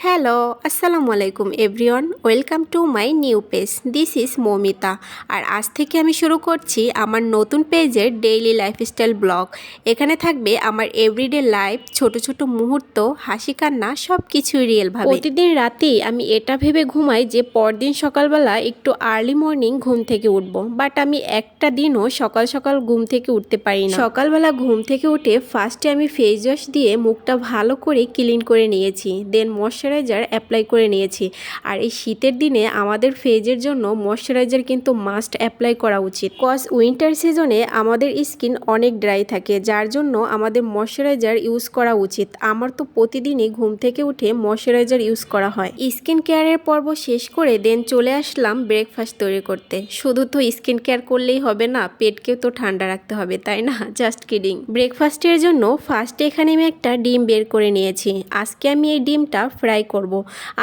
Hello, আসসালামু আলাইকুম everyone, welcome to my new page. This is Moumita. আর আজ থেকে আমি শুরু করছি আমার নতুন পেজের ডেইলি লাইফস্টাইল ব্লগ। এখানে থাকবে আমার এভরিডে লাইফ, ছোট ছোট মুহূর্ত, হাসি কান্না, সব কিছুই রিয়েলভাবে। প্রতিদিন রাতেই আমি এটা ভেবে ঘুমাই যে পরদিন সকালবেলা একটু আর্লি মর্নিং ঘুম থেকে উঠবো, বাট আমি একটা দিনও সকাল সকাল ঘুম থেকে উঠতে পারি না। সকালবেলা ঘুম থেকে উঠে ফার্স্টে আমি ফেস ওয়াশ দিয়ে মুখটা ভালো করে ক্লিন করে নিয়েছি, দেন ময়শ্চারাইজার অ্যাপ্লাই করে নিয়েছি। আর এই শীতের দিনে আমাদের ফেজের জন্য ময়শ্চারাইজার কিন্তু মাস্ট অ্যাপ্লাই করা উচিত, কজ উইন্টার সিজনে আমাদের স্কিন অনেক ড্রাই থাকে, যার জন্য আমাদের ময়শ্চারাইজার ইউজ করা উচিত। আমার তো প্রতিদিনই ঘুম থেকে উঠে ময়শ্চারাইজার ইউজ করা হয়। স্কিন কেয়ারের পর্ব শেষ করে দেন চলে আসলাম ব্রেকফাস্ট তৈরি করতে। শুধু তো স্কিন কেয়ার করলেই হবে না, পেটকেও তো ঠান্ডা রাখতে হবে, তাই না? Just kidding. ব্রেকফাস্টের জন্য ফার্স্টে এখানে আমি একটা ডিম বের করে নিয়েছি। আজকে আমি এই ডিমটা ফ্রাই করব।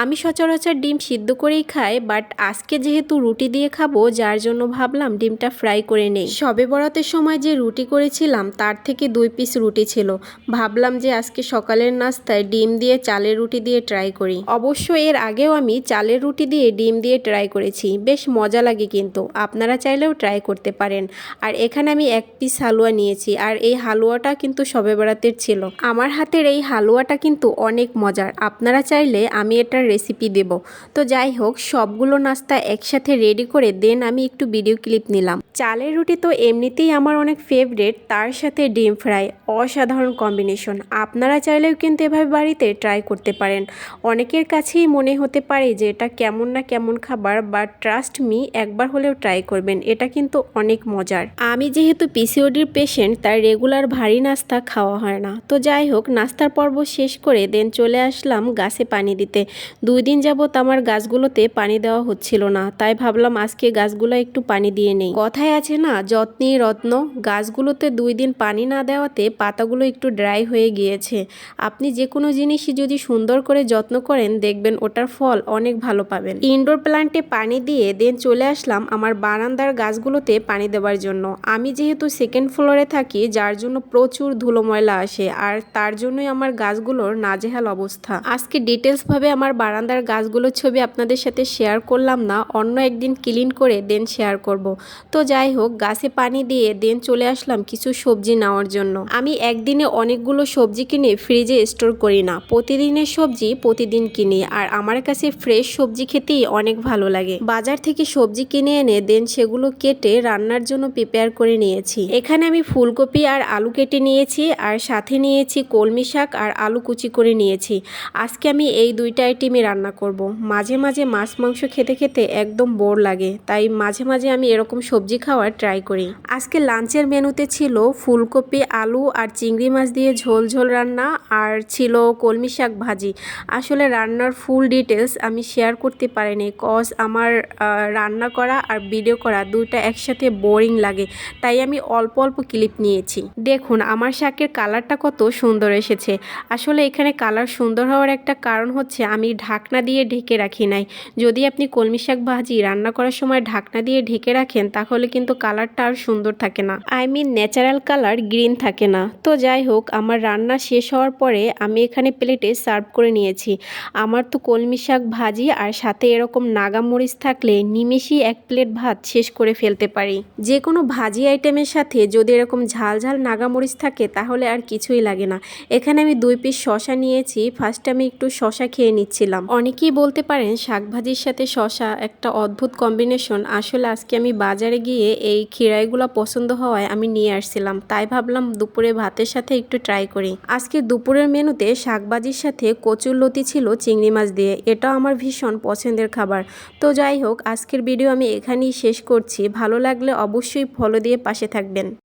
আমি সচরাচর ডিম সিদ্ধ করেই খাই, বাট আজকে যেহেতু রুটি দিয়ে খাবো, যার জন্য ভাবলাম ডিমটা ফ্রাই করে নেই। সবে বরাতের সময় যে রুটি করেছিলাম তার থেকে 2 পিস রুটি ছিল, ভাবলাম যে আজকে সকালের নাস্তায় ডিম দিয়ে চালের রুটি দিয়ে ট্রাই করি। অবশ্য এর আগেও আমি চালের রুটি দিয়ে ডিম দিয়ে ট্রাই করেছি, বেশ মজা লাগে, কিন্তু আপনারা চাইলেও ট্রাই করতে পারেন। আর এখানে আমি 1 পিস হালুয়া নিয়েছি, আর এই হালুয়াটা কিন্তু সবে বরাতের ছিল। আমার হাতের এই হালুয়াটা কিন্তু অনেক মজার, আপনারা চাইলে আমি এটার রেসিপি দেব। তো যাই হোক, সবগুলো নাস্তা একসাথে রেডি করে দেন আমি একটু ভিডিও ক্লিপ নিলাম। চালের রুটি তো এমনিতেই আমার অনেক ফেভারিট, তার সাথে ডিম ফ্রাই অসাধারণ কম্বিনেশন। আপনারা চাইলেও কিন্তু এভাবে বাড়িতে ট্রাই করতে পারেন। অনেকের কাছেই মনে হতে পারে যে এটা কেমন না কেমন খাবার, বাট ট্রাস্ট মি, একবার হলেও ট্রাই করবেন, এটা কিন্তু অনেক মজার। আমি যেহেতু পিসিওডির পেশেন্ট, তাই রেগুলার ভারী নাস্তা খাওয়া হয় না। তো যাই হোক, নাস্তার পর্ব শেষ করে দেন চলে আসলাম গাছে পানি দিতে। 2 দিন যাবত আমার গাছগুলোতে পানি দেওয়া হচ্ছিল না, তাই ভাবলাম আজকে গাছগুলো একটু পানি দিয়ে নেই। কথায় আছে না, যত্নেই রত্ন। গাছগুলোতে 2 দিন পানি না দেওয়াতে পাতাগুলো একটু ড্রাই হয়ে গিয়েছে। আপনি যে কোনো জিনিসই যদি সুন্দর করে যত্ন করেন, দেখবেন ওটার ফল অনেক ভালো পাবেন। ইনডোর প্ল্যান্টে পানি দিয়ে দেন চলে আসলাম আমার বারান্দার গাছগুলোতে পানি দেওয়ার জন্য। আমি যেহেতু সেকেন্ড ফ্লোরে থাকি, যার জন্য প্রচুর ধুলো ময়লা আসে, আর তার জন্যই আমার গাছগুলোর নাজেহাল অবস্থা। আজকে ডিটেলসভাবে আমার বারান্দার গাছগুলোর ছবি আপনাদের সাথে শেয়ার করলাম না, অন্য একদিন ক্লিন করে দেন শেয়ার করব। তো যাই হোক, গাছে পানি দিয়ে দেন চলে আসলাম কিছু সবজি নেওয়ার জন্য। আমি একদিনে অনেকগুলো সবজি কিনে ফ্রিজে স্টোর করি না, প্রতিদিনের সবজি প্রতিদিন কিনি। আর আমার কাছে ফ্রেশ সবজি খেতেই অনেক ভালো লাগে। বাজার থেকে সবজি কিনে এনে দেন সেগুলো কেটে রান্নার জন্য প্রিপেয়ার করে নিয়েছি। এখানে আমি ফুলকপি আর আলু কেটে নিয়েছি, আর সাথে নিয়েছি কলমি শাক আর আলু কুচি করে নিয়েছি। আজকে আমি এই 2টা আইটেমই রান্না করব। মাঝে মাঝে মাছ মাংস খেতে খেতে একদম বোর লাগে, তাই মাঝে মাঝে আমি এরকম সবজি খাওয়ার ট্রাই করি। আজকে লাঞ্চের মেনুতে ছিল ফুলকপি, আলু আর চিংড়ি মাছ দিয়ে ঝোল ঝোল রান্না, আর ছিল কলমি শাক ভাজি। আসলে রান্নার ফুল ডিটেলস আমি শেয়ার করতে পারিনি, কজ আমার রান্না করা আর ভিডিও করা 2টা একসাথে বোরিং লাগে, তাই আমি অল্প অল্প ক্লিপ নিয়েছি। দেখুন আমার শাকের কালারটা কত সুন্দর এসেছে। আসলে এখানে কালার সুন্দর হওয়ার একটা কারণ হচ্ছে আমি ঢাকনা দিয়ে ঢেকে রাখি নাই। যদি আপনি কলমি শাক ভাজি রান্না করার সময় ঢাকনা দিয়ে ঢেকে রাখেন, তাহলে কিন্তু কালারটা আর সুন্দর থাকে না, I mean natural colour green থাকে না। তো যাই হোক, আমার রান্না শেষ হওয়ার পরে আমি এখানে প্লেটে সার্ভ করে নিয়েছি। আমার তো কলমি শাক ভাজি আর সাথে এরকম নাগামরিচ থাকলে নিমেষেই 1 প্লেট ভাত শেষ করে ফেলতে পারি। যে কোনো ভাজি আইটেমের সাথে যদি এরকম ঝাল ঝাল নাগামরিচ থাকে, তাহলে আর কিছুই লাগে না। এখানে আমি 2 পিস শশা নিয়েছি। ফার্স্টে আমি একটু শশা খেয়ে নিচ্ছিলাম। অনেকেই বলতে পারেন শাক ভাজির সাথে শশা একটা অদ্ভুত কম্বিনেশন। আসলে আজকে আমি বাজারে গিয়ে এই খিরাইগুলো পছন্দ হওয়ায় আমি নিয়ে আসছিলাম, তাই ভাবলাম দুপুরে ভাতের সাথে একটু ট্রাই করি। আজকে দুপুরের মেনুতে শাক ভাজির সাথে কচুরলতি ছিল চিংড়ি মাছ দিয়ে, এটাও আমার ভীষণ পছন্দের খাবার। তো যাই হোক, আজকের ভিডিও আমি এখানেই শেষ করছি। ভালো লাগলে অবশ্যই ফলো দিয়ে পাশে থাকবেন।